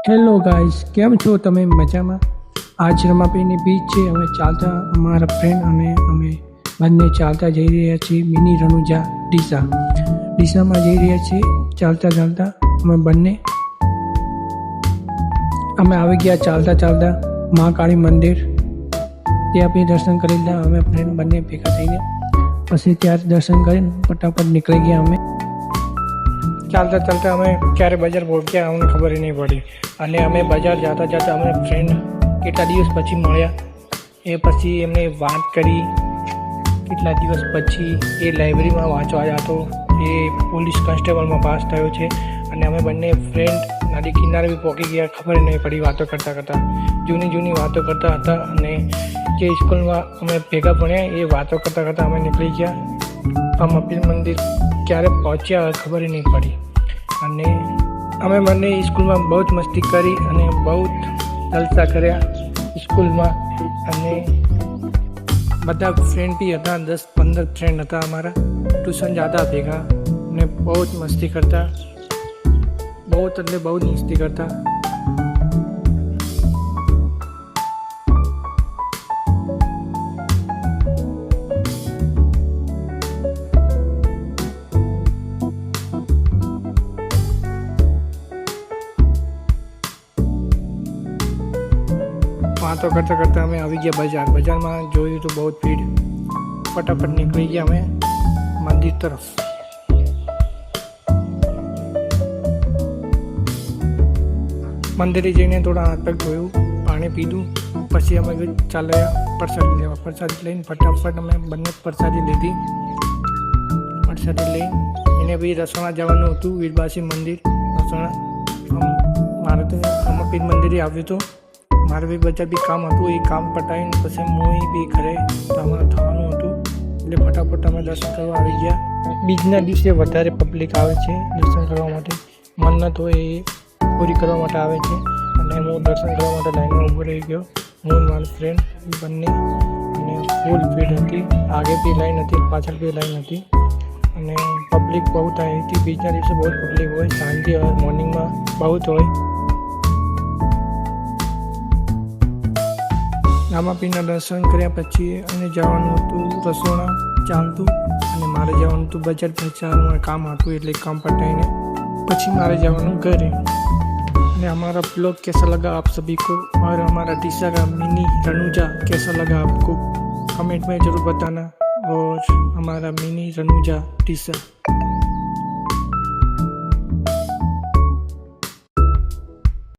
Hello guys, કેમ છો તમે? મજામાં? આજ રમાપીની બીચ છે. અમે ચાલતા અમારા ફ્રેન્ડ અને અમે બંને ચાલતા જઈ રહ્યા છીએ મિની રણુજા ડીસામાં જઈ રહ્યા છીએ ચાલતા અમે બંને. અમે આવી ગયા ચાલતા મહાકાળી મંદિર. ત્યાં બી દર્શન કરી લીધા અમે ફ્રેન્ડ બંને ભેગા થઈને. પછી ત્યાં દર્શન કરીને ફટાફટ નીકળી ગયા અમે. ચાલતા અમે ક્યારે બજાર પહોંચ્યા અમને ખબર નહીં પડી. અને અમે બજાર જતા અમે ફ્રેન્ડ કેટલા દિવસ પછી મળ્યા. એ પછી એમને વાત કરી કેટલા દિવસ પછી. એ લાઇબ્રેરીમાં વાંચવા જતો, એ પોલીસ કોન્સ્ટેબલમાં પાસ થયો છે. અને અમે બંને ફ્રેન્ડ નદી કિનારે બી પહોંચી ગયા, ખબર નહીં પડી. વાતો કરતાં જૂની વાતો કરતા હતા. અને જે સ્કૂલમાં અમે ભેગા ભણ્યા એ વાતો કરતાં અમે નીકળી ગયા. રામાપીર મંદિર ક્યારે પહોંચ્યા ખબર નહીં પડી. અને અમે બંને સ્કૂલમાં બહુ જ મસ્તી કરી અને બહુ જલસા કર્યા સ્કૂલમાં. અને બધા ફ્રેન્ડ બી હતા, 10-15 ફ્રેન્ડ હતા અમારા. ટ્યુશન જતા ભેગા અને બહુ જ મસ્તી કરતા, બહુ જ મસ્તી કરતા. વાતો કરતાં અમે આવી ગયા બજારમાં. જોયું તો બહુ જ ભીડ. ફટાફટ નીકળી ગયા અમે મંદિર તરફ. મંદિરે જઈને થોડા હાથ પગ ધોયું, પાણી પીધું. પછી અમે ચાલ્યા પ્રસાદી લેવા. પ્રસાદી લઈને ફટાફટ અમે બંને પ્રસાદી લીધી. પ્રસાદી લઈને એને બી રસોણા જવાનું હતું, વીરબાસી મંદિર રસોણા. મારે તો રામાપીર મંદિરે આવ્યું હતું. મારે બી બધા બી કામ હતું. એ કામ પટાવીને પછી હું બી ઘરે તમારે થવાનું હતું. એટલે ફટાફટ અમે દર્શન કરવા આવી ગયા. બીજના દિવસે વધારે પબ્લિક આવે છે દર્શન કરવા માટે. મન્નત હોય એ પૂરી કરવા માટે આવે છે. અને હું દર્શન કરવા માટે લાઈનમાં ઊભો રહી ગયો, હું મારો ફ્રેન્ડ બંને. અને ફૂલ ભીડ હતી. આગે બી લાઈન હતી, પાછળ બી લાઈન હતી. અને પબ્લિક બહુ આવી હતી. બીજના દિવસે બહુ પબ્લિક હોય, સાંજે और મોર્નિંગમાં બહુ જ હોય. રામાપીરના દર્શન કર્યા પછી અને જવાનું હતું રસોણા ચાલતું. અને મારે જવાનું હતું બજાર પહોંચવાનું કામ હતું, એટલે કામ પટાઈને પછી મારે જવાનું ઘરે. અને हमारा ब्लॉग कैसा लगा आप सभी को, और हमारा ડીસા का मिनी रनुजा कैसा लगा आपको, कमेंट में ज़रूर बताना. और हमारा मिनी रनुजा ડીસા